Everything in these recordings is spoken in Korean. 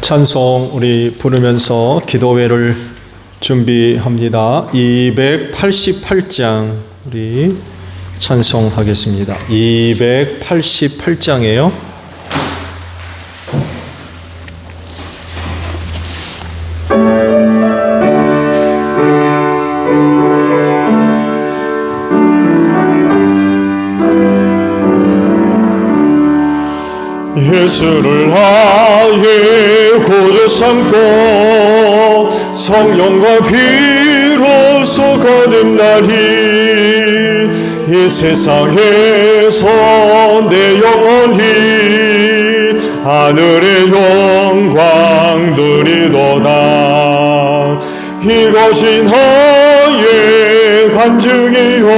찬송 우리 부르면서 기도회를 준비합니다. 288장 우리 찬송하겠습니다. 288장이에요. 예수를 하에 구주 삼고 성령과 피로써 거듭나리 이 세상에서 내 영혼이 하늘의 영광 누리도다. 이것이 나의 간증이요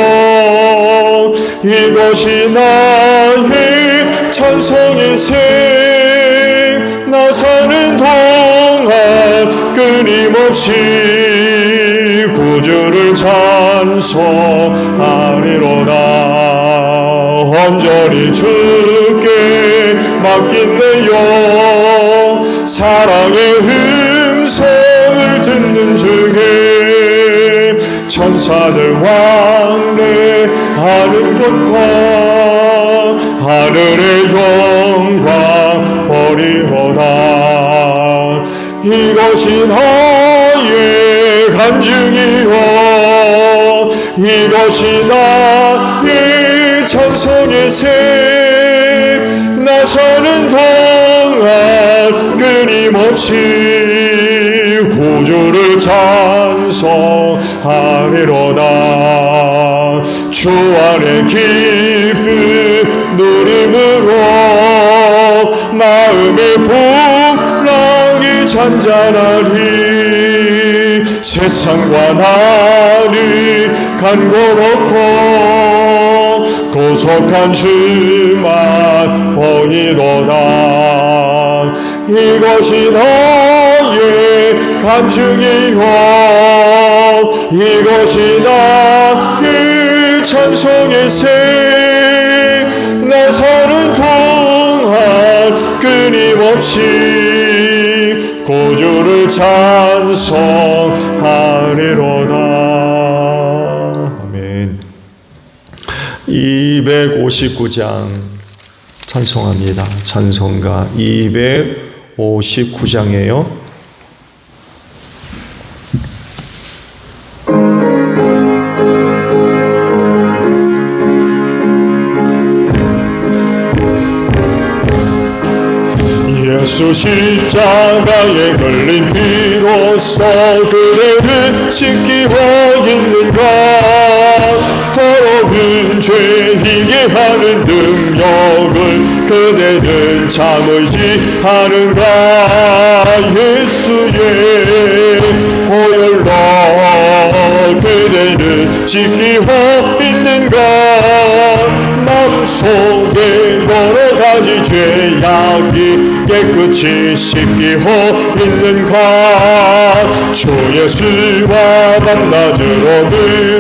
이것이 나의 찬송의 생. 나 사는 동안 끊임없이 구주를 찬송하리로다. 온전히 주께 맡긴 내 영 사랑의 음성을 듣는 중에 천사들 왕래하는 것과 하늘의 영광 보리로다. 이것이 나의 간증이요 이것이 나의 찬송의 생. 나 사는 동안 끊임없이 구주를 찬송하리로다. 주 안에 기쁨 누림으로 마음의 풍랑이 잔잔하리. 세상과 나를 간고롭고 고속한 주만 보이도다. 이것이 나의 간증이요 이것이 나의 찬송의 생. 나 사는 동안 끊임없이 구주를 찬송하리로다. 아멘. 259장 찬송합니다. 찬송가 259장이에요. 예수 십자가에 걸린 피로써 그대를 씻기고 있는가. 더러운 죄 이게 하는 능력을 그대는 참으지 않은가. 예수의 보혈로 그대는 씻기고 있는가. 마음속에 여러 가지 죄악이 깨끗이 씻기고 있는가. 주 예수와 만나주러 늘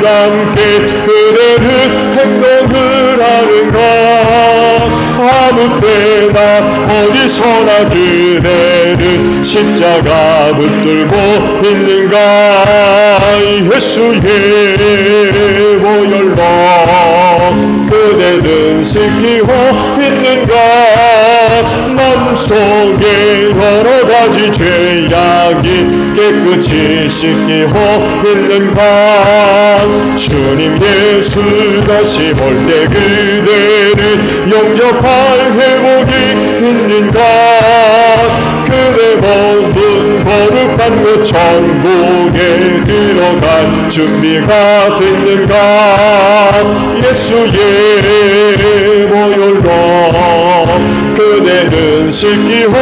함께 그대는 행동을 하는가. 아무 때나 어디서나 그대는 십자가 붙들고 있는가. 예수의 보혈로 그대는 씻기고 있는가. 마음속에 여러 가지 죄악이 깨끗이 씻기고 있는가. 주님 예수 다시 볼 때 그대는 영접할 회복이 있는가. 그대 모든 거룩한 곳 천국에 들어갈 준비가 됐는가. 예수의 보혈로 그대는 씻기고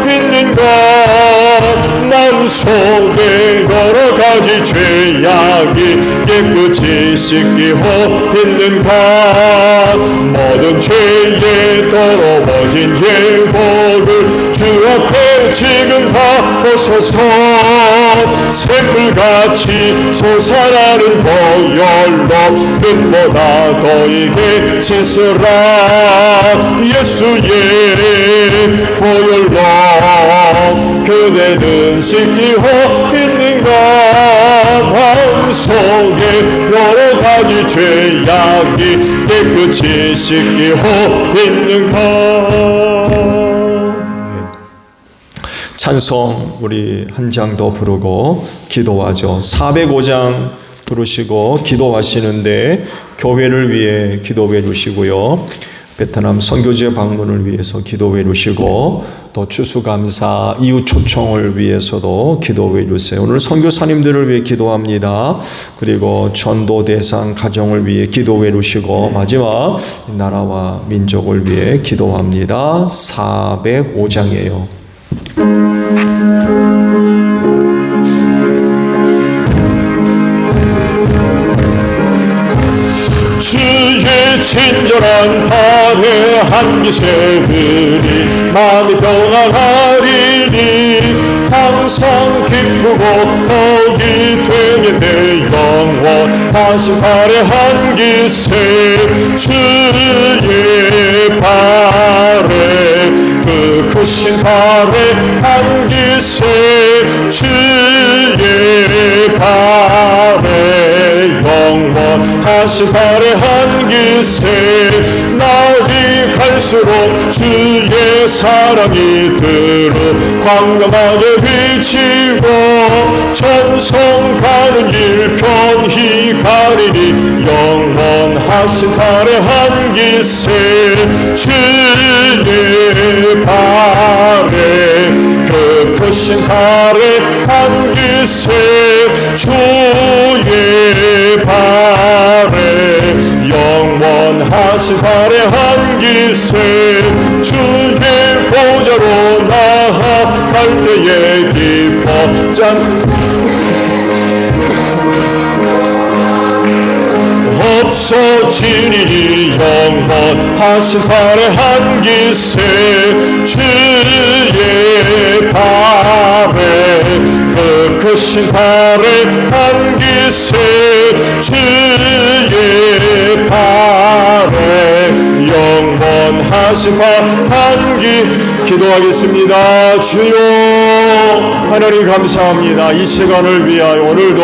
있는가. 마음속에 여러 가지 죄악이 깨끗이 씻기고 있는가. 모든 죄에 더러워진 예복을 주 앞에 지금 다 벗어서 샘물같이 솟아나는 보혈로 눈보다 더이게 씻으라. 예수의 보혈로 그 그대는 씻기고 있는가 마음속에 여러 가지 죄악이 깨끗이 씻기고 있는가. 찬송 우리 한 장 더 부르고 기도하죠. 405장 부르시고 기도하시는데 교회를 위해 기도해 주시고요. 베트남 선교지 방문을 위해서 기도해 주시고 또 추수감사 이웃 초청을 위해서도 기도해 주세요. 오늘 선교사님들을 위해 기도합니다. 그리고 전도 대상 가정을 위해 기도해 주시고 마지막 나라와 민족을 위해 기도합니다. 405장이에요. 주의 친절한 발에 한기새들이 마음이 평안하리니 항상 기쁘고 복이 되게 내 영원 하신 발에 한기새 주의 발에 그 크신 발에 한기새 주의 발에 영원하신 발에 한기새 날이 갈수록 주의 사랑이 두루 광명하게 비치고 전성 가는 길 편히 가리니 영원하신 발에 한기새 주의 발에 그 크신 발에 한기새 주의 발에 영원하신 발에 한기새 주의 보좌로 나아갈 때에 기뻐 없어지니 영원하신 발에 한기새 주의 발에 그 크신 발에 한기새 주의 발에 영원하신 발 한기 기도하겠습니다. 주여 하나님 감사합니다. 이 시간을 위하여 오늘도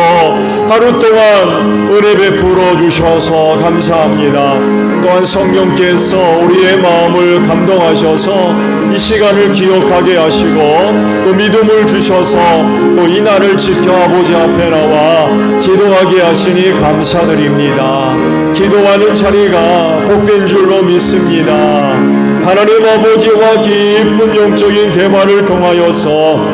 하루 동안 은혜 베풀어 주셔서 감사합니다. 또한 성령께서 우리의 마음을 감동하셔서 이 시간을 기억하게 하시고 또 믿음을 주셔서 또 이 날을 지켜보자 앞에 나와 기도하게 하시니 감사드립니다. 기도하는 자리가 복된 줄로 믿습니다. 하나님 아버지와 깊은 영적인 대화를 통하여서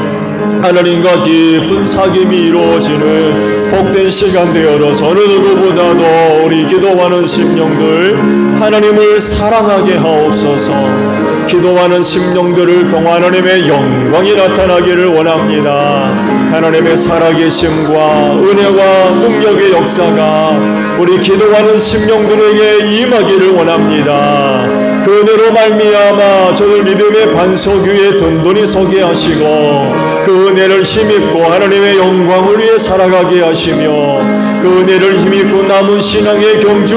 하나님과 깊은 사귐이 이루어지는 복된 시간 되어서 어느 누구보다도 우리 기도하는 심령들 하나님을 사랑하게 하옵소서. 기도하는 심령들을 통해 하나님의 영광이 나타나기를 원합니다. 하나님의 살아계심과 은혜와 능력의 역사가 우리 기도하는 심령들에게 임하기를 원합니다. 그 은혜로 말미암아 저들 믿음의 반석 위에 든든히 서게 하시고 그 은혜를 힘입고 하나님의 영광을 위해 살아가게 하시며 그 은혜를 힘입고 남은 신앙의 경주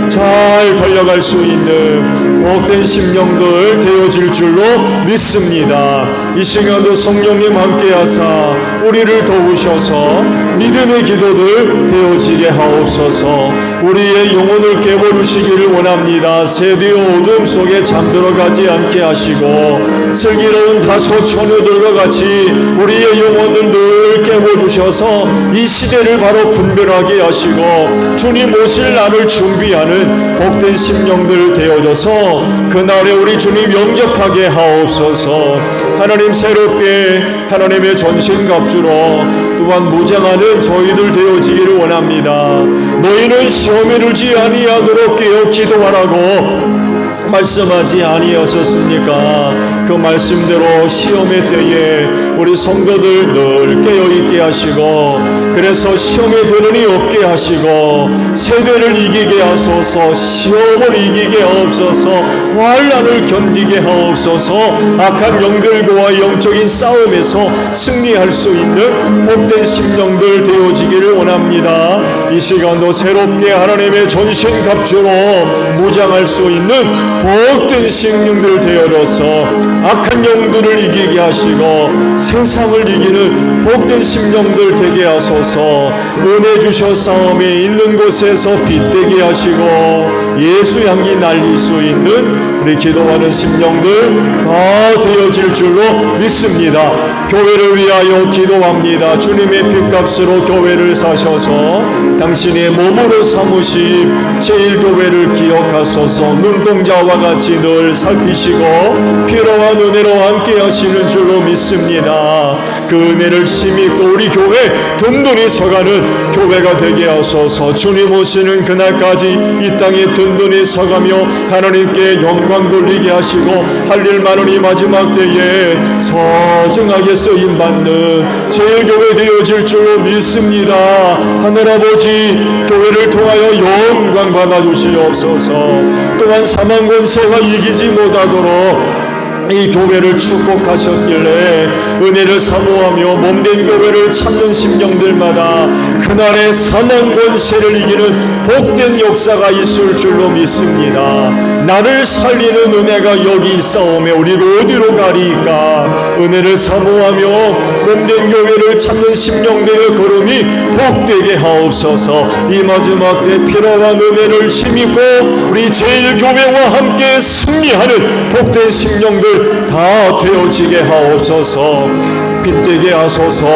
잘 달려갈 수 있는 복된 심령들 되어질 줄로 믿습니다. 이 시간도 성령님 함께하사 우리를 도우셔서 믿음의 기도들 되어지게 하옵소서. 우리의 영혼을 깨버리시기를 원합니다. 세대의 어둠 속에 잠들어가지 않게 하시고 슬기로운 다소 처녀들과 같이 우리의 영혼을 늘 깨워주셔서 이 시대를 바로 분별하게 하시고 주님 오실 날을 준비하는 복된 심령들 되어져서 그날에 우리 주님 영접하게 하옵소서. 하나님 새롭게 하나님의 전신갑주로 또한 무장하는 저희들 되어지기를 원합니다. 너희는 시험에 들지 아니하도록 깨어 기도하라고 말씀하지 아니하셨습니까? 그 말씀대로 시험의 때에 우리 성도들 늘 깨어있게 하시고 그래서 시험에 드는이 없게 하시고 세대를 이기게 하소서. 시험을 이기게 하옵소서. 환난을 견디게 하옵소서. 악한 영들과 영적인 싸움에서 승리할 수 있는 복된 심령들 되어지기를 원합니다. 이 시간도 새롭게 하나님의 전신갑주로 무장할 수 있는 복된 생명들 되어서 악한 영들을 이기게 하시고 세상을 이기는 복된 심령들 되게 하소서. 은혜 주셨사오매 있는 곳에서 빛되게 하시고 예수 향기 날릴 수 있는 우리 기도하는 심령들 다 되어질 줄로 믿습니다. 교회를 위하여 기도합니다. 주님의 피값으로 교회를 사셔서 당신의 몸으로 삼으신 제1교회를 기억하소서. 눈동자와 같이 늘 살피시고 피로와 은혜로 함께 하시는 줄로 믿습니다. 그 은혜를 힘입고 우리 교회 든든히 서가는 교회가 되게 하소서. 주님 오시는 그날까지 이 땅에 든든히 서가며 하나님께 영광 돌리게 하시고 할 일 많으니 마지막 때에 소중하게 쓰임받는 제1교회 되어질 줄로 믿습니다. 하늘아버지, 교회를 통하여 영광 받아주시옵소서. 또한 사망 권세가 이기지 못하도록 이 교회를 축복하셨길래 은혜를 사모하며 몸된 교회를 찾는 심령들마다 그날의 사망 권세를 이기는 복된 역사가 있을 줄로 믿습니다. 나를 살리는 은혜가 여기 있사오며 우리가 어디로 가리이까. 은혜를 사모하며 몸된 교회를 찾는 심령들의 걸음이 복되게 하옵소서. 이 마지막 때 필요한 은혜를 힘입고 우리 제1교회와 함께 승리하는 복된 심령들 다 되어지게 하옵소서. 빛되게 하소서.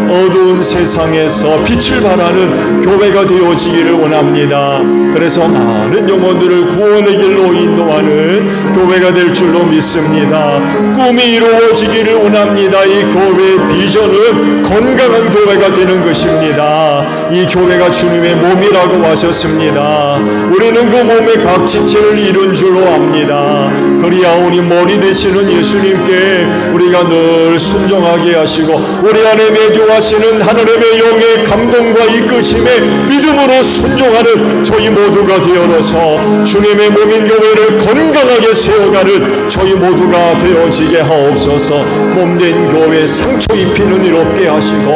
어두운 세상에서 빛을 발하는 교회가 되어지기를 원합니다. 그래서 많은 영혼들을 구원의 길로 인도하는 교회가 될 줄로 믿습니다. 꿈이 이루어지기를 원합니다. 이 교회의 비전은 건강한 교회가 되는 것입니다. 이 교회가 주님의 몸이라고 하셨습니다. 우리는 그 몸의 각 지체를 이룬 줄로 압니다. 그리하오니 머리 되시는 예수님께 우리가 늘 순종하게 하시고 우리 안에 내주하시는 하나님의 영의 감동과 이끄심에 믿음으로 순종하는 저희 모두가 되어서 주님의 몸인 교회를 건강하게 세워가는 저희 모두가 되어지게 하옵소서. 몸된 교회 상처 입히는 일 없게 하시고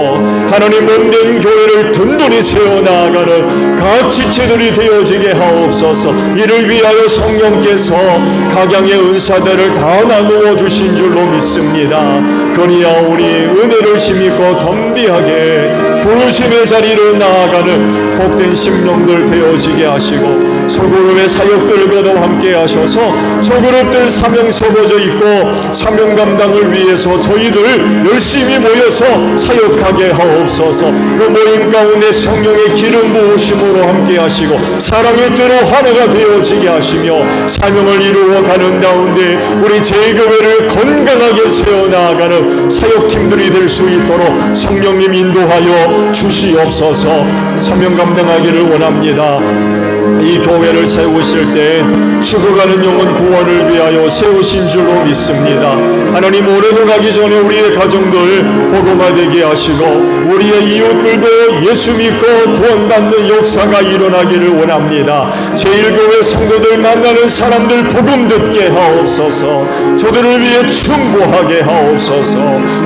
하나님 몸된 교회를 든든히 세워나가는 각 지체들이 되어지게 하옵소서. 이를 위하여 성령께서 각양의 은사들을 다 나누어 주신 줄로 믿습니다. 그리하오니 은혜를 힘입고 덤비하게 부르심의 자리로 나아가는 복된 심령들 되어지게 하시고 소그룹의 사역들과도 함께 하셔서 소그룹들 사명 세워져 있고 사명 감당을 위해서 저희들 열심히 모여서 사역하게 하옵소서. 그 모임 가운데 성령의 기름 부으심으로 함께 하시고 사랑의 뜻으로 하나가 되어지게 하시며 사명을 이루어가는 가운데 우리 제1교회를 건강하게 세워나가는 사역팀들이 될 수 있도록 성령님 인도하여 주시옵소서. 사명 감당하기를 원합니다. 이 교회를 세우실 때 죽어가는 영혼 구원을 위하여 세우신 줄로 믿습니다. 하나님, 올해도 가기 전에 우리의 가정들 복음화되게 하시고 우리의 이웃들도 예수 믿고 구원받는 역사가 일어나기를 원합니다. 제1교회 성도들 만나는 사람들 복음 듣게 하옵소서. 저들을 위해 충고하게 하옵소서.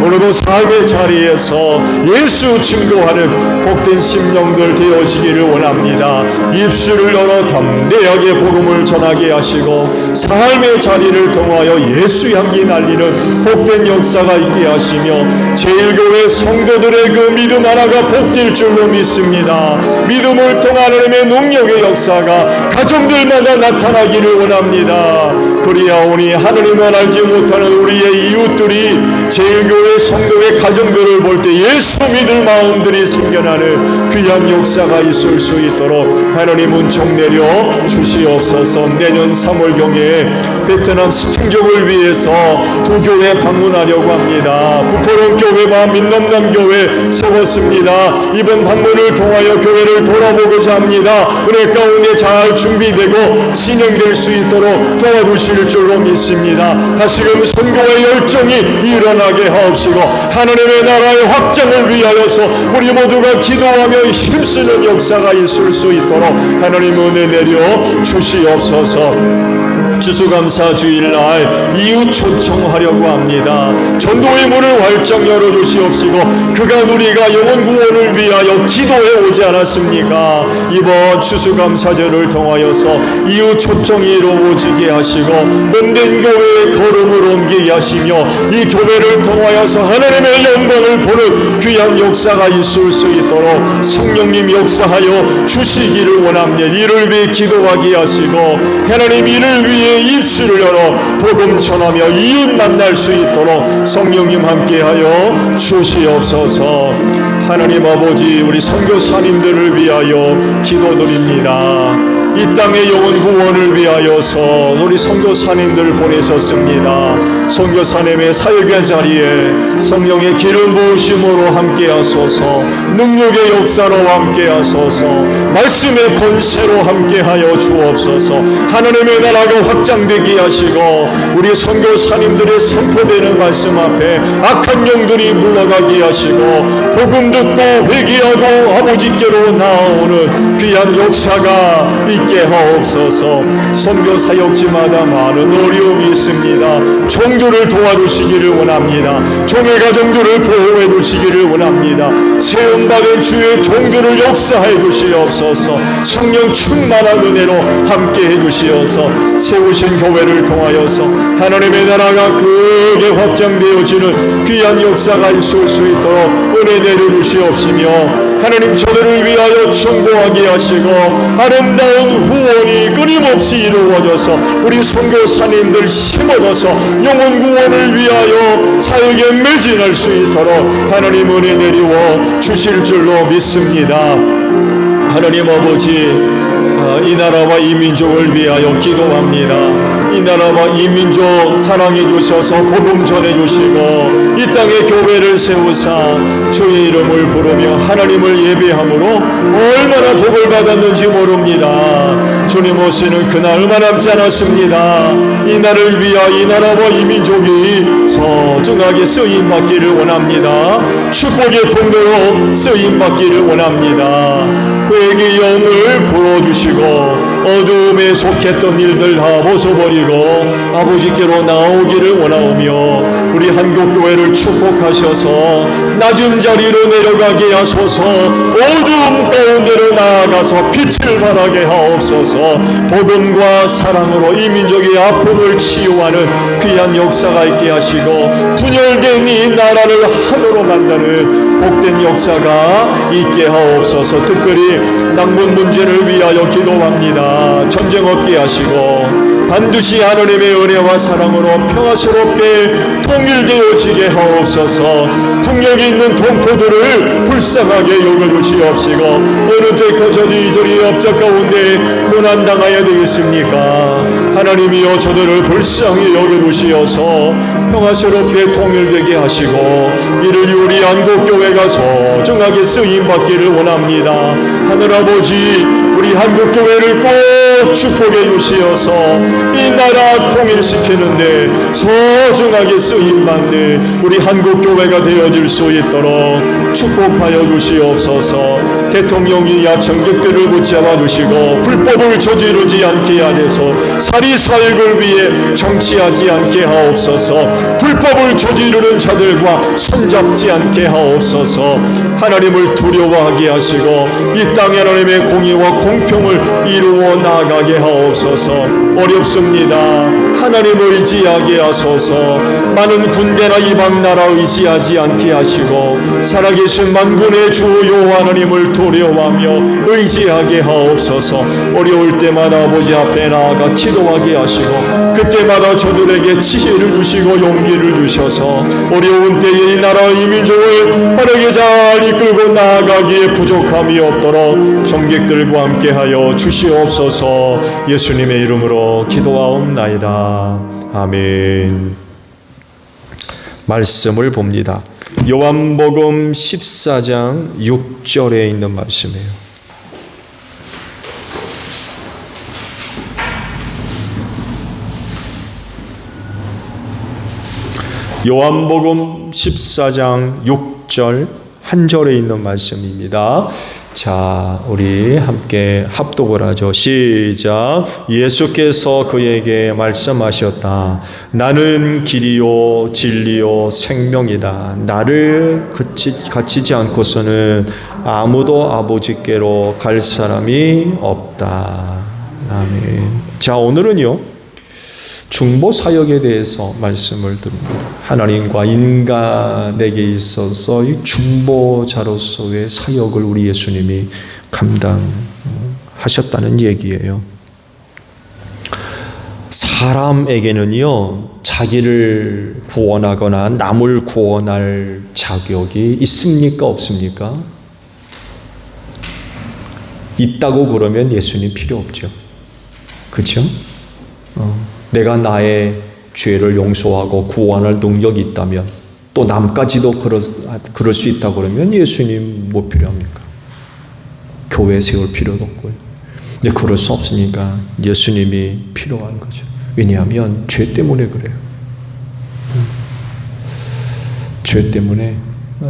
오늘도 삶의 자리에서 예수 증거하는 복된 심령들 되어지기를 원합니다. 입술을 열어 담대하게 복음을 전하게 하시고 삶의 자리를 통하여 예수 향기 날리는 복된 역사가 있게 하시며 제1교회 성도들의 그 믿음 하나가 복될 줄로 믿습니다. 믿음을 통한 하나님의 능력의 역사가 가정들마다 나타나기를 원합니다. 그리하오니 하나님을 알지 못하는 우리의 이웃들이 제1교회 성도의 가정들을 볼 때 예수 믿을 마음들이 생겨나는 귀한 역사가 있을 수 있도록 하나님 은총 내려 주시옵소서. 내년 3월경에 베트남 스팅족을 위해서 두 교회 방문하려고 합니다. 부포동 교회와 민남남 교회 세웠습니다. 이번 방문을 통하여 교회를 돌아보고자 합니다. 은혜 가운데 잘 준비되고 진행될 수 있도록 도와주실 줄로 믿습니다. 다시금 선교의 열정이 일어나게 하옵시고 하나님의 나라의 확장을 위하여서 우리 모두가 기도하며 힘쓰는 역사가 있을 수 있도록 하나님 은혜 내려 주시옵소서. 추수감사 주일날 이웃 초청하려고 합니다. 전도의 문을 활짝 열어주시옵시고 그간 우리가 영혼 구원을 위하여 기도해 오지 않았습니까? 이번 추수감사절을 통하여서 이웃 초청이 이루어지게 하시고 몸된 교회의 걸음을 옮기게 하시며 이 교회를 통하여서 하나님의 영광을 보는 귀한 역사가 있을 수 있도록 성령님 역사하여 주시기를 원합니다. 이를 위해 기도하게 하시고 하나님 이를 위해 입술을 열어 복음 전하며 이웃 만날 수 있도록 성령님 함께하여 주시옵소서. 하나님 아버지, 우리 선교사님들을 위하여 기도드립니다. 이 땅의 영혼 구원을 위하여서 우리 선교사님들을 보내셨습니다. 선교사님의 사역의 자리에 성령의 기름 부으심으로 함께하소서, 능력의 역사로 함께하소서, 말씀의 권세로 함께하여 주옵소서. 하나님의 나라가 확장되게 하시고 우리 선교사님들의 선포되는 말씀 앞에 악한 영들이 물러가게 하시고 복음 듣고 회개하고 아버지께로 나오는 귀한 역사가 있게 하옵소서. 선교 사역지마다 많은 어려움이 있습니다. 종들을 도와주시기를 원합니다. 종의 가정들을 보호해 주시기를 원합니다. 세움받은 주의 종들을 역사해 주시옵소서. 성령 충만한 은혜로 함께해 주시어서 세우신 교회를 통하여서 하나님의 나라가 크게 확장되어지는 귀한 역사가 있을 수 있도록 은혜 내려주시옵시며 하나님 저들을 위하여 충고하게 하시고 아름다운 후원이 끊임없이 이루어져서 우리 선교사님들 힘얻어서 영혼 구원을 위하여 사역에 매진할 수 있도록 하나님 은혜 내리워 주실 줄로 믿습니다. 하나님 아버지, 이 나라와 이 민족을 위하여 기도합니다. 이 나라와 이 민족 사랑해 주셔서 복음 전해 주시고 이 땅에 교회를 세우사 주의 이름을 부르며 하나님을 예배함으로 얼마나 복을 받았는지 모릅니다. 주님 오시는 그날 얼마 남지 않았습니다. 이 날을 위하여 이 나라와 이 민족이 소중하게 쓰임받기를 원합니다. 축복의 통로로 쓰임받기를 원합니다. 회개의 영을 불어주시고 어두움에 속했던 일들 다 벗어버리고 아버지께로 나오기를 원하오며 우리 한국교회를 축복하셔서 낮은 자리로 내려가게 하소서. 어두움 가운데로 나아가서 빛을 발하게 하옵소서. 복음과 사랑으로 이 민족의 아픔을 치유하는 귀한 역사가 있게 하시고 분열된 이 나라를 하나로 만드는 복된 역사가 있게 하옵소서. 특별히 남북 문제를 위하여 기도합니다. 전쟁 없게 하시고 반드시 하나님의 은혜와 사랑으로 평화스럽게 통일되어지게 하옵소서. 풍력이 있는 동포들을 불쌍하게 여겨주시옵시고 어느 때 저리 업적 가운데 고난당하여 되겠습니까? 하나님이여 저들을 불쌍히 여겨주시어서 평화스럽게 통일되게 하시고 이를 우리 한국교회가 소중하게 쓰임받기를 원합니다. 하늘아버지, 우리 한국교회를 꼭 축복해 주시어서 이 나라 통일시키는데 소중하게 쓰임받는 우리 한국교회가 되어질 수 있도록 축복하여 주시옵소서. 대통령이 야청객들을 붙잡아 주시고 불법을 저지르지 않게 하여서 사리사욕을 위해 정치하지 않게 하옵소서. 불법을 저지르는 자들과 손잡지 않게 하옵소서. 하나님을 두려워하게 하시고 이 땅에 하나님의 공의와 공평을 이루어 나가게 하옵소서. 어렵습니다. 하나님을 의지하게 하소서. 많은 군대나 이방 나라 의지하지 않게 하시고 살아계신 만군의 주 여호와 하나님을 두려워하며 의지하게 하옵소서. 어려울 때마다 아버지 앞에 나아가 기도하게 하시고 그때마다 저들에게 지혜를 주시고 용기를 주셔서 어려운 때에 이 나라 이 민족을 바르게 잘 이끌고 나아가기에 부족함이 없도록 정객들과 함께하여 주시옵소서. 예수님의 이름으로 기도하옵나이다. 아멘. 말씀을 봅니다. 요한복음 14장 6절에 있는 말씀이에요. 요한복음 14장 6절 한 절에 있는 말씀입니다. 자, 우리 함께 합독을 하죠. 시작. 예수께서 그에게 말씀하셨다. 나는 길이요 진리요 생명이다. 나를 갖추지 않고서는 아무도 아버지께로 갈 사람이 없다. 아멘. 자, 오늘은요, 중보 사역에 대해서 말씀을 드립니다. 하나님과 인간에게 있어서 이 중보자로서의 사역을 우리 예수님이 감당하셨다는 얘기예요. 사람에게는요, 자기를 구원하거나 남을 구원할 자격이 있습니까? 없습니까? 있다고 그러면 예수님 필요 없죠. 그렇죠? 내가 나의 죄를 용서하고 구원할 능력이 있다면, 또 남까지도 그럴 수 있다고 그러면 예수님 뭐 필요합니까? 교회 세울 필요도 없고요. 근데 그럴 수 없으니까 예수님이 필요한 거죠. 왜냐하면 죄 때문에 그래요. 죄 때문에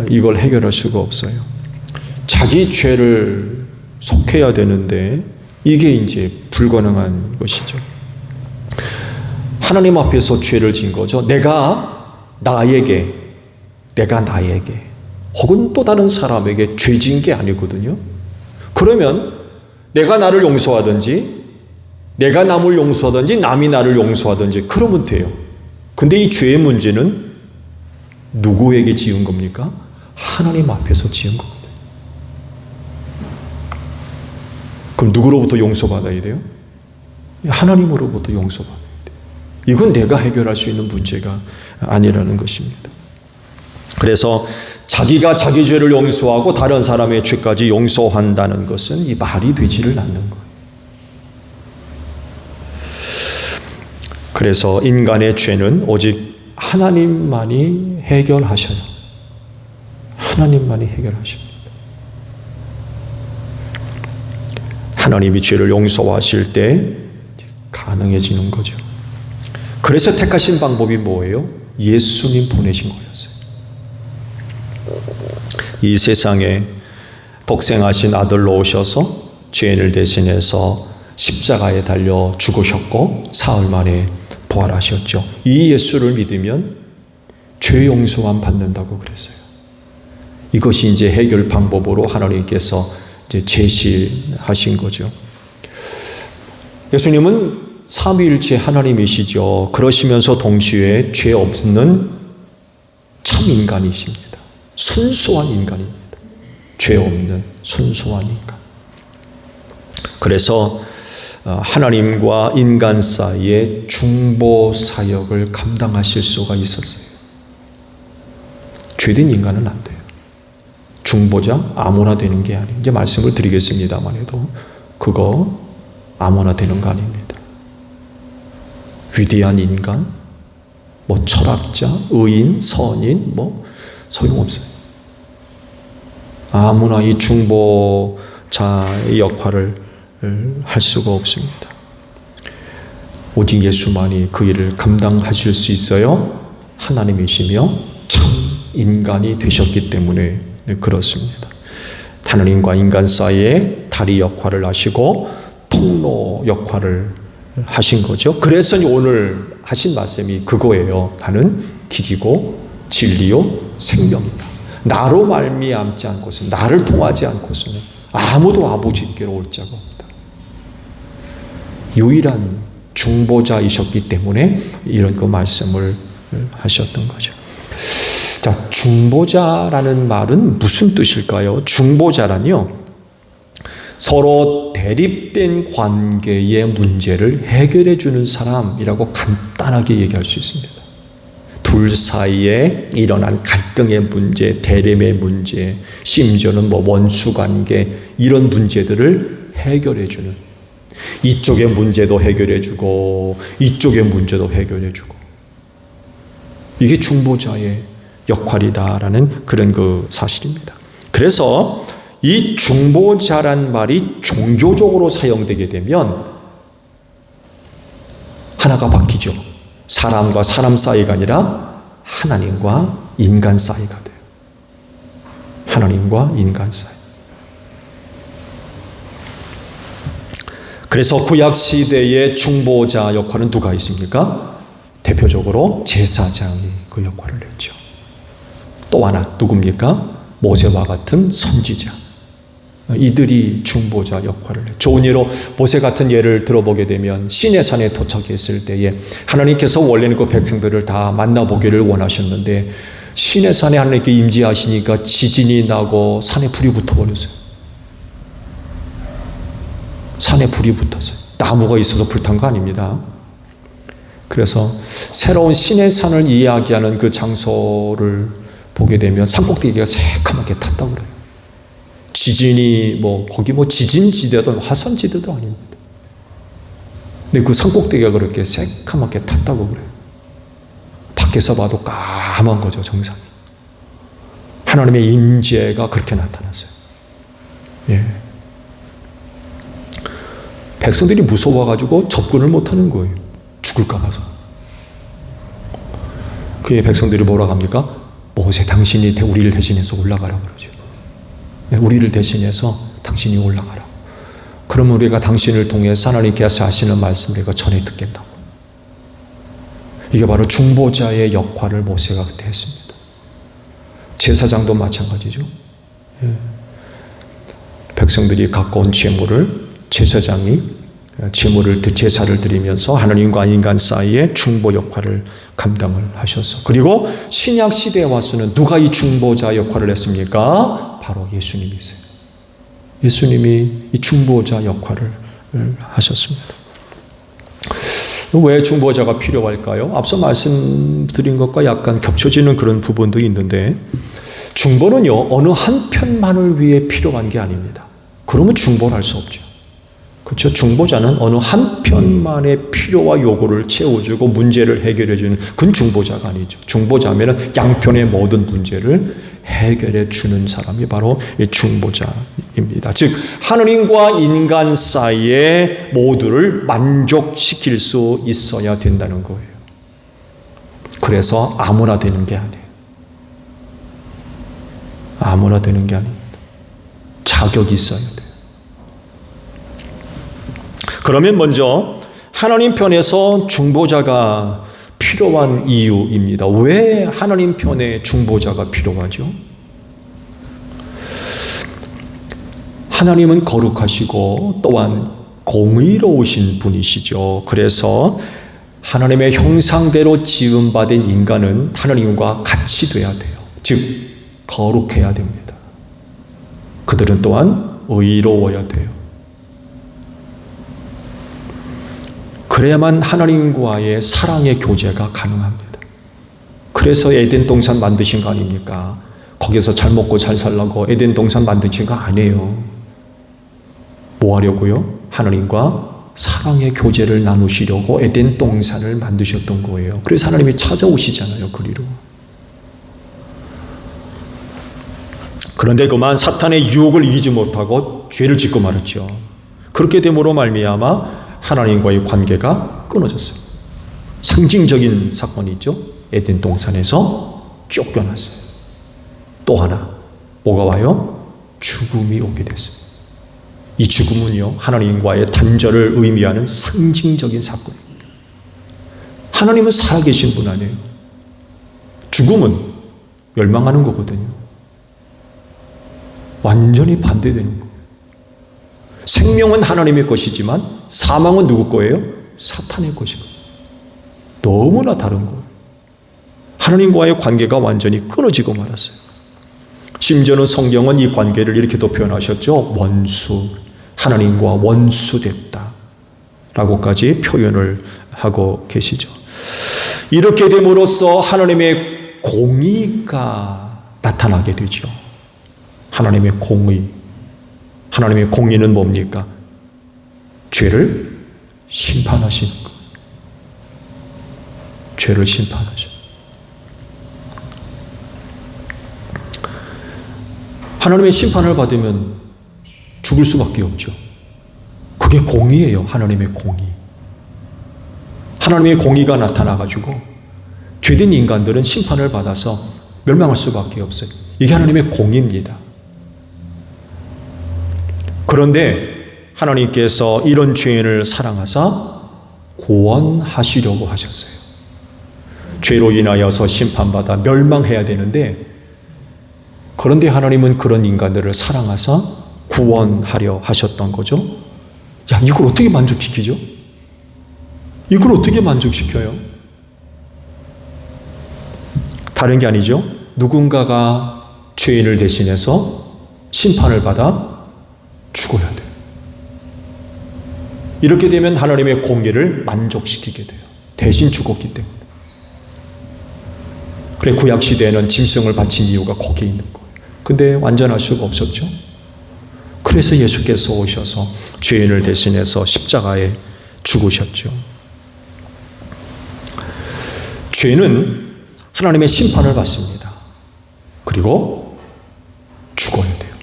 이걸 해결할 수가 없어요. 자기 죄를 속해야 되는데 이게 이제 불가능한 것이죠. 하나님 앞에서 죄를 지은 거죠. 내가 나에게 혹은 또 다른 사람에게 죄 지은 게 아니거든요. 그러면 내가 나를 용서하든지 내가 남을 용서하든지 남이 나를 용서하든지 그러면 돼요. 근데 이 죄의 문제는 누구에게 지은 겁니까? 하나님 앞에서 지은 거거든요. 그럼 누구로부터 용서받아야 돼요? 하나님으로부터 용서받아야 돼요. 이건 내가 해결할 수 있는 문제가 아니라는 것입니다. 그래서 자기가 자기 죄를 용서하고 다른 사람의 죄까지 용서한다는 것은 이 말이 되지를 않는 거예요. 그래서 인간의 죄는 오직 하나님만이 해결하셔요. 하나님만이 해결하십니다. 하나님이 죄를 용서하실 때 가능해지는 거죠. 그래서 택하신 방법이 뭐예요? 예수님 보내신 거였어요. 이 세상에 독생하신 아들로 오셔서 죄인을 대신해서 십자가에 달려 죽으셨고 사흘 만에 부활하셨죠. 이 예수를 믿으면 죄 용서만 받는다고 그랬어요. 이것이 이제 해결 방법으로 하나님께서 이제 제시하신 거죠. 예수님은 삼위일체 하나님이시죠. 그러시면서 동시에 죄 없는 참 인간이십니다. 순수한 인간입니다. 죄 없는 순수한 인간. 그래서 하나님과 인간 사이에 중보 사역을 감당하실 수가 있었어요. 죄된 인간은 안 돼요. 중보자 아무나 되는 게 아니에요. 이제 말씀을 드리겠습니다만 해도 그거 아무나 되는 거 아닙니다. 위대한 인간, 뭐 철학자, 의인, 선인, 뭐 소용없어요. 아무나 이 중보자의 역할을 할 수가 없습니다. 오직 예수만이 그 일을 감당하실 수 있어요. 하나님이시며 참 인간이 되셨기 때문에 그렇습니다. 하나님과 인간 사이에 다리 역할을 하시고 통로 역할을 하신 거죠. 그래서 오늘 하신 말씀이 그거예요. 나는 길이고 진리요 생명이다. 나로 말미암지 않고서는, 나를 통하지 않고서는 아무도 아버지께로 올 자가 없다. 유일한 중보자이셨기 때문에 이런 그 말씀을 하셨던 거죠. 자, 중보자라는 말은 무슨 뜻일까요? 중보자란요, 서로 대립된 관계의 문제를 해결해 주는 사람이라고 간단하게 얘기할 수 있습니다. 둘 사이에 일어난 갈등의 문제, 대립의 문제, 심지어는 뭐 원수 관계, 이런 문제들을 해결해 주는, 이쪽의 문제도 해결해 주고 이쪽의 문제도 해결해 주고, 이게 중보자의 역할이다라는 그런 그 사실입니다. 그래서 이 중보자란 말이 종교적으로 사용되게 되면 하나가 바뀌죠. 사람과 사람 사이가 아니라 하나님과 인간 사이가 돼요. 하나님과 인간 사이. 그래서 구약 시대의 중보자 역할은 누가 있습니까? 대표적으로 제사장이 그 역할을 했죠. 또 하나 누굽니까? 모세와 같은 선지자. 이들이 중보자 역할을 해요. 좋은 예로 모세 같은 예를 들어보게 되면 시내산에 도착했을 때에 하나님께서 원래는 그 백성들을 다 만나보기를 원하셨는데 시내산에 하나님께 임재하시니까 지진이 나고 산에 불이 붙어버렸어요. 산에 불이 붙었어요. 나무가 있어서 불탄 거 아닙니다. 그래서 새로운 시내산을 이야기하는 그 장소를 보게 되면 산꼭대기가 새카맣게 탔다고 그래요. 지진이 거기 지진지대도 화산지대도 아닙니다. 근데 그 산꼭대기가 그렇게 새카맣게 탔다고 그래요. 밖에서 봐도 까만 거죠, 정상이. 하나님의 임재가 그렇게 나타났어요. 예. 백성들이 무서워가지고 접근을 못하는 거예요. 죽을까 봐서. 그의 백성들이 뭐라고 합니까? 모세 당신이 우리를 대신해서 올라가라 그러죠. 우리를 대신해서 당신이 올라가라. 그러면 우리가 당신을 통해서 하나님께서 하시는 말씀을 우리가 전해 듣겠다고. 이게 바로 중보자의 역할을 모세가 그때 했습니다. 제사장도 마찬가지죠. 백성들이 갖고 온 제물을 제사장이 제사를 드리면서 하나님과 인간 사이에 중보 역할을 감당을 하셔서, 그리고 신약 시대에 와서는 누가 이 중보자 역할을 했습니까? 바로 예수님이세요. 예수님이 이 중보자 역할을 하셨습니다. 왜 중보자가 필요할까요? 앞서 말씀드린 것과 약간 겹쳐지는 그런 부분도 있는데, 중보는요 어느 한편만을 위해 필요한 게 아닙니다. 그러면 중보를 할 수 없죠. 그렇죠? 중보자는 어느 한편만의 필요와 요구를 채워주고 문제를 해결해주는 그건 중보자가 아니죠. 중보자면 양편의 모든 문제를 해결해 주는 사람이 바로 이 중보자입니다. 즉 하느님과 인간 사이에 모두를 만족시킬 수 있어야 된다는 거예요. 그래서 아무나 되는 게 아니에요. 아무나 되는 게 아닙니다. 자격이 있어야 돼요. 그러면 먼저 하나님 편에서 중보자가 필요한 이유입니다. 왜 하나님 편에 중보자가 필요하죠? 하나님은 거룩하시고 또한 공의로우신 분이시죠. 그래서 하나님의 형상대로 지음받은 인간은 하나님과 같이 돼야 돼요. 즉 거룩해야 됩니다. 그들은 또한 의로워야 돼요. 그래야만 하나님과의 사랑의 교제가 가능합니다. 그래서 에덴 동산 만드신 거 아닙니까? 거기서 잘 먹고 잘 살라고 에덴 동산 만드신 거 아니에요. 뭐 하려고요? 하나님과 사랑의 교제를 나누시려고 에덴 동산을 만드셨던 거예요. 그래서 하나님이 찾아오시잖아요, 그리로. 그런데 그만 사탄의 유혹을 이기지 못하고 죄를 짓고 말았죠. 그렇게 됨으로 말미암아 하나님과의 관계가 끊어졌어요. 상징적인 사건이 있죠. 에덴 동산에서 쫓겨났어요. 또 하나 뭐가 와요? 죽음이 오게 됐어요. 이 죽음은요 하나님과의 단절을 의미하는 상징적인 사건입니다. 하나님은 살아계신 분 아니에요. 죽음은 멸망하는 거거든요. 완전히 반대되는 거예요. 생명은 하나님의 것이지만 사망은 누구 거예요? 사탄의 것이거든요. 너무나 다른 거예요. 하나님과의 관계가 완전히 끊어지고 말았어요. 심지어는 성경은 이 관계를 이렇게도 표현하셨죠. 원수, 하나님과 원수됐다 라고까지 표현을 하고 계시죠. 이렇게 됨으로써 하나님의 공의가 나타나게 되죠. 하나님의 공의. 하나님의 공의는 뭡니까? 죄를 심판하시는 것. 죄를 심판하시는 것. 하나님의 심판을 받으면 죽을 수밖에 없죠. 그게 공의예요. 하나님의 공의. 하나님의 공의가 나타나가지고 죄된 인간들은 심판을 받아서 멸망할 수밖에 없어요. 이게 하나님의 공의입니다. 그런데 하나님께서 이런 죄인을 사랑하사 구원하시려고 하셨어요. 죄로 인하여서 심판받아 멸망해야 되는데, 그런데 하나님은 그런 인간들을 사랑하사 구원하려 하셨던 거죠. 야, 이걸 어떻게 만족시키죠? 이걸 어떻게 만족시켜요? 다른 게 아니죠. 누군가가 죄인을 대신해서 심판을 받아 죽어야 돼요. 이렇게 되면 하나님의 공의를 만족시키게 돼요. 대신 죽었기 때문에. 그래, 구약시대에는 짐승을 바친 이유가 거기에 있는 거예요. 근데 완전할 수가 없었죠. 그래서 예수께서 오셔서 죄인을 대신해서 십자가에 죽으셨죠. 죄는 하나님의 심판을 받습니다. 그리고 죽어야 돼요.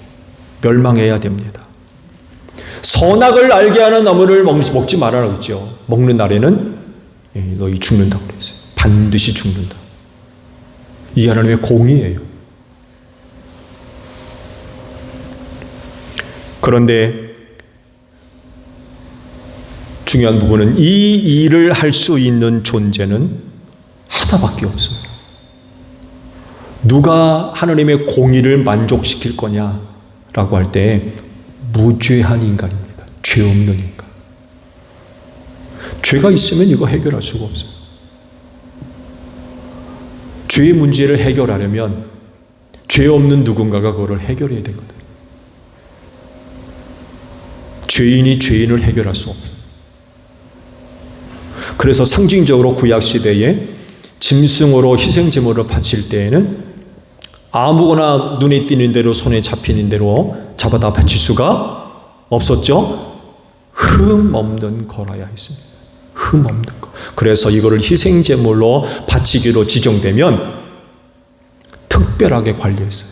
멸망해야 됩니다. 선악을 알게 하는 나무를 먹지 말아라 그랬죠. 먹는 날에는 너희 죽는다고 그랬어요. 반드시 죽는다. 이게 하나님의 공의예요. 그런데 중요한 부분은 이 일을 할 수 있는 존재는 하나밖에 없어요. 누가 하나님의 공의를 만족시킬 거냐라고 할 때 무죄한 인간입니다. 죄 없는 인간. 죄가 있으면 이거 해결할 수가 없어요. 죄의 문제를 해결하려면 죄 없는 누군가가 그걸 해결해야 되거든요. 죄인이 죄인을 해결할 수 없어요. 그래서 상징적으로 구약시대에 짐승으로 희생제물을 바칠 때에는 아무거나 눈에 띄는 대로 손에 잡히는 대로 잡아다 바칠 수가 없었죠. 흠 없는 거라야 했습니다. 흠 없는 거. 그래서 이거를 희생제물로 바치기로 지정되면 특별하게 관리했어요.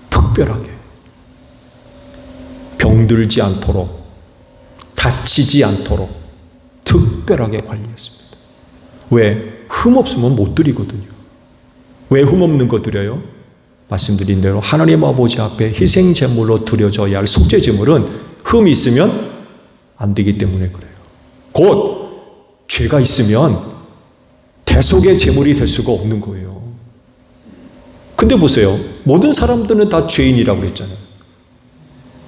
특별하게. 병들지 않도록, 다치지 않도록 특별하게 관리했습니다. 왜? 흠 없으면 못 드리거든요. 왜 흠 없는 거 드려요? 말씀드린 대로 하나님 아버지 앞에 희생제물로 드려져야 할 속죄제물은 흠이 있으면 안 되기 때문에 그래요. 곧 죄가 있으면 대속의 제물이 될 수가 없는 거예요. 근데 보세요. 모든 사람들은 다 죄인이라고 그랬잖아요.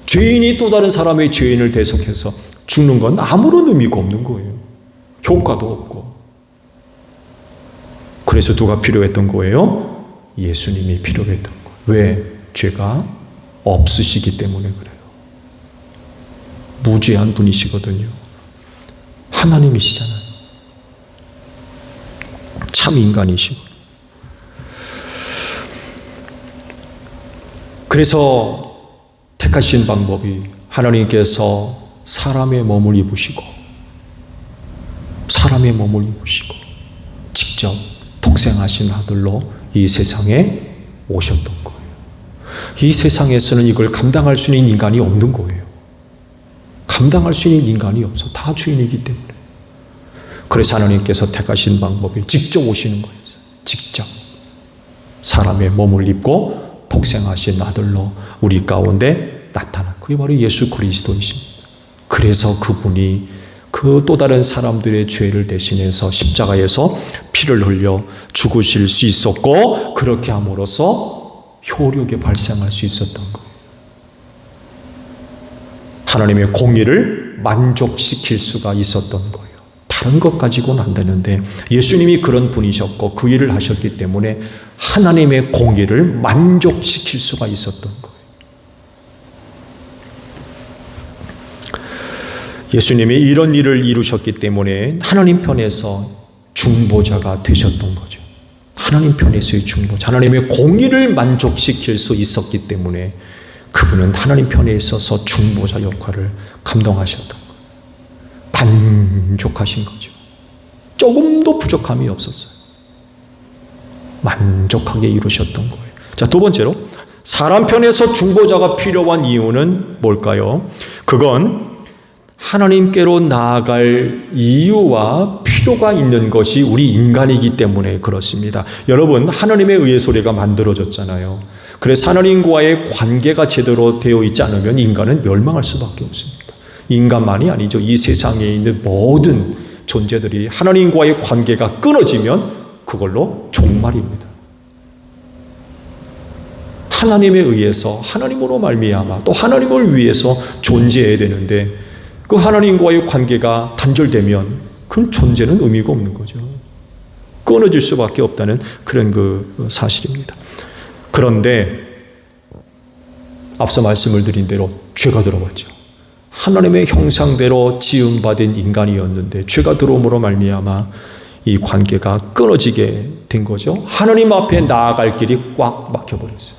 죄인이 또 다른 사람의 죄인을 대속해서 죽는 건 아무런 의미가 없는 거예요. 효과도 없고. 그래서 누가 필요했던 거예요? 예수님이 필요했던 거예요. 왜? 죄가 없으시기 때문에 그래요. 무죄한 분이시거든요. 하나님이시잖아요. 참 인간이시고. 그래서 택하신 방법이 하나님께서 사람의 몸을 입으시고 직접 독생하신 아들로 이 세상에 오셨던 거예요. 이 세상에서는 이걸 감당할 수 있는 인간이 없는 거예요. 감당할 수 있는 인간이 없어. 다 죄인이기 때문에. 그래서 하나님께서 택하신 방법이 직접 오시는 거였어요. 직접 사람의 몸을 입고 독생하신 아들로 우리 가운데 나타난, 그게 바로 예수 그리스도이십니다. 그래서 그분이 그 또 다른 사람들의 죄를 대신해서 십자가에서 피를 흘려 죽으실 수 있었고, 그렇게 함으로써 효력이 발생할 수 있었던 거예요. 하나님의 공의를 만족시킬 수가 있었던 거예요. 다른 것 가지고는 안 되는데 예수님이 그런 분이셨고 그 일을 하셨기 때문에 하나님의 공의를 만족시킬 수가 있었던 거예요. 예수님이 이런 일을 이루셨기 때문에 하나님 편에서 중보자가 되셨던 거죠. 하나님 편에서의 중보자, 하나님의 공의를 만족시킬 수 있었기 때문에 그분은 하나님 편에 있어서 중보자 역할을 감당하셨던 거예요. 만족하신 거죠. 조금도 부족함이 없었어요. 만족하게 이루셨던 거예요. 자, 두 번째로 사람 편에서 중보자가 필요한 이유는 뭘까요? 그건 하나님께로 나아갈 이유와 필요가 있는 것이 우리 인간이기 때문에 그렇습니다. 여러분, 하나님에 의해서 우리가 만들어졌잖아요. 그래서 하나님과의 관계가 제대로 되어 있지 않으면 인간은 멸망할 수밖에 없습니다. 인간만이 아니죠. 이 세상에 있는 모든 존재들이 하나님과의 관계가 끊어지면 그걸로 종말입니다. 하나님에 의해서 하나님으로 말미암아 또 하나님을 위해서 존재해야 되는데 그 하나님과의 관계가 단절되면 그 존재는 의미가 없는 거죠. 끊어질 수밖에 없다는 그런 그 사실입니다. 그런데 앞서 말씀을 드린 대로 죄가 들어왔죠. 하나님의 형상대로 지음받은 인간이었는데 죄가 들어옴으로 말미암아 이 관계가 끊어지게 된 거죠. 하나님 앞에 나아갈 길이 꽉 막혀버렸어요.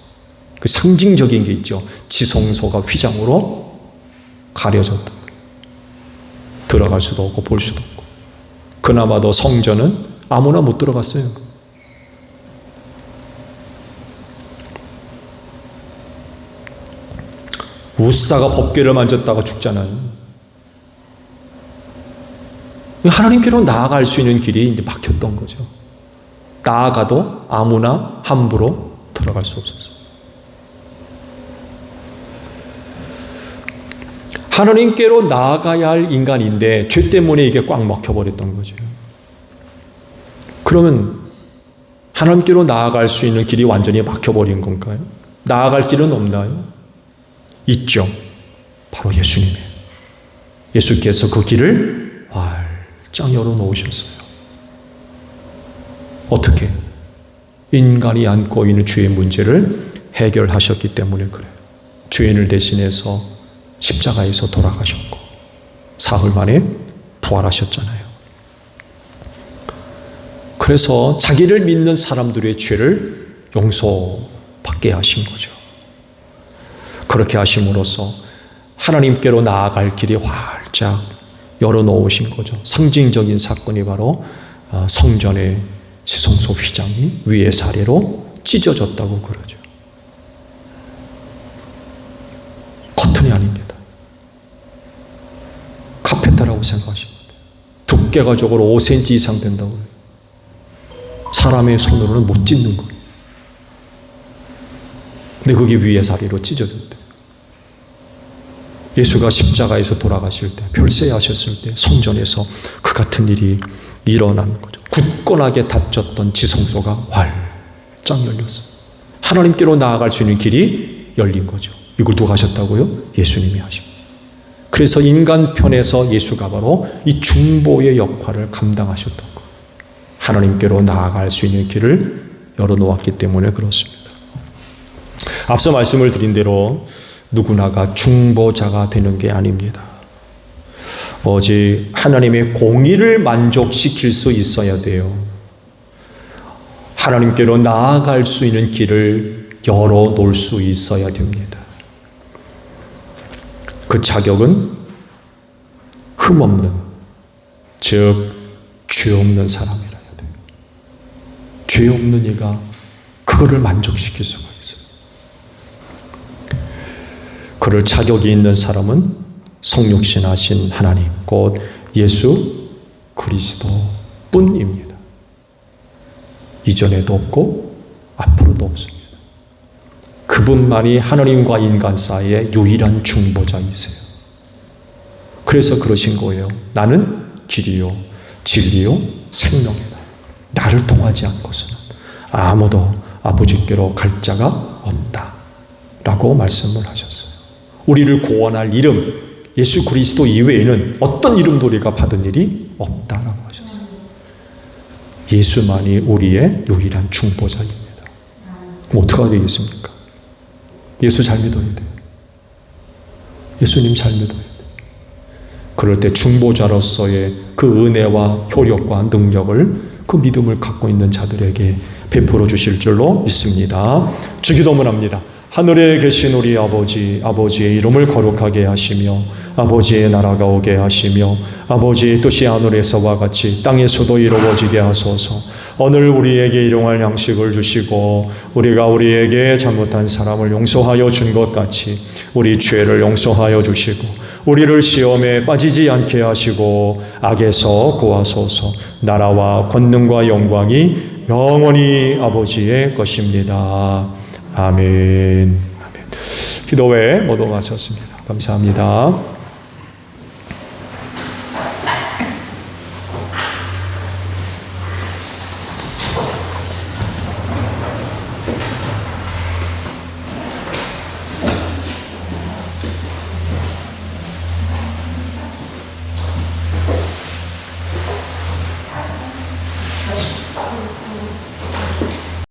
그 상징적인 게 있죠. 지성소가 휘장으로 가려졌다. 들어갈 수도 없고 볼 수도 없고. 그나마도 성전은 아무나 못 들어갔어요. 우사가 법궤를 만졌다가 죽잖아요. 하나님께로 나아갈 수 있는 길이 이제 막혔던 거죠. 나아가도 아무나 함부로 들어갈 수 없었어요. 하나님께로 나아가야 할 인간인데 죄 때문에 이게 꽉 막혀버렸던 거죠. 그러면 하나님께로 나아갈 수 있는 길이 완전히 막혀버린 건가요? 나아갈 길은 없나요? 있죠. 바로 예수님이에요. 예수께서 그 길을 활짝 열어놓으셨어요. 어떻게? 인간이 안고 있는 죄의 문제를 해결하셨기 때문에 그래요. 죄인을 대신해서 십자가에서 돌아가셨고 사흘 만에 부활하셨잖아요. 그래서 자기를 믿는 사람들의 죄를 용서받게 하신 거죠. 그렇게 하심으로써 하나님께로 나아갈 길이 활짝 열어놓으신 거죠. 상징적인 사건이 바로 성전의 지성소 휘장이 위의 사례로 찢어졌다고 그러죠. 커튼이 아닙니다. 카페타라고 생각하시면 돼요. 두께가 적어도 5cm 이상 된다고 해요. 사람의 손으로는 못 찢는 거예요. 근데 그게 위의 사리로 찢어졌대요. 예수가 십자가에서 돌아가실 때, 별세하셨을 때 성전에서 그 같은 일이 일어난 거죠. 굳건하게 닫혔던 지성소가 활짝 열렸어요. 하나님께로 나아갈 수 있는 길이 열린 거죠. 이걸 누가 하셨다고요? 예수님이 하십니다. 그래서 인간 편에서 예수가 바로 이 중보의 역할을 감당하셨던 거예요. 하나님께로 나아갈 수 있는 길을 열어놓았기 때문에 그렇습니다. 앞서 말씀을 드린 대로 누구나가 중보자가 되는 게 아닙니다. 오직 하나님의 공의를 만족시킬 수 있어야 돼요. 하나님께로 나아갈 수 있는 길을 열어놓을 수 있어야 됩니다. 그 자격은 흠없는, 즉 죄 없는 사람이라야 돼요. 죄 없는 이가 그거를 만족시킬 수가 있어요. 그럴 자격이 있는 사람은 성육신하신 하나님, 곧 예수 그리스도 뿐입니다. 이전에도 없고 앞으로도 없습니다. 그분만이 하나님과 인간 사이의 유일한 중보자이세요. 그래서 그러신 거예요. 나는 길이요 진리요 생명이다. 나를 통하지 않고서는 아무도 아버지께로 갈 자가 없다 라고 말씀을 하셨어요. 우리를 구원할 이름 예수 그리스도 이외에는 어떤 이름도 우리가 받은 일이 없다라고 하셨어요. 예수만이 우리의 유일한 중보자입니다. 그럼 어떻게 되겠습니까? 예수 잘 믿어야 돼요. 예수님 잘 믿어야 돼요. 그럴 때 중보자로서의 그 은혜와 효력과 능력을 그 믿음을 갖고 있는 자들에게 베풀어 주실 줄로 믿습니다. 주기도문 합니다. 하늘에 계신 우리 아버지, 아버지의 이름을 거룩하게 하시며 아버지의 나라가 오게 하시며 아버지의 뜻이 하늘에서와 같이 땅에서도 이루어지게 하소서. 오늘 우리에게 일용할 양식을 주시고 우리가 우리에게 잘못한 사람을 용서하여 준 것 같이 우리 죄를 용서하여 주시고 우리를 시험에 빠지지 않게 하시고 악에서 구하소서. 나라와 권능과 영광이 영원히 아버지의 것입니다. 아멘. 기도회 모두 마쳤습니다. 감사합니다.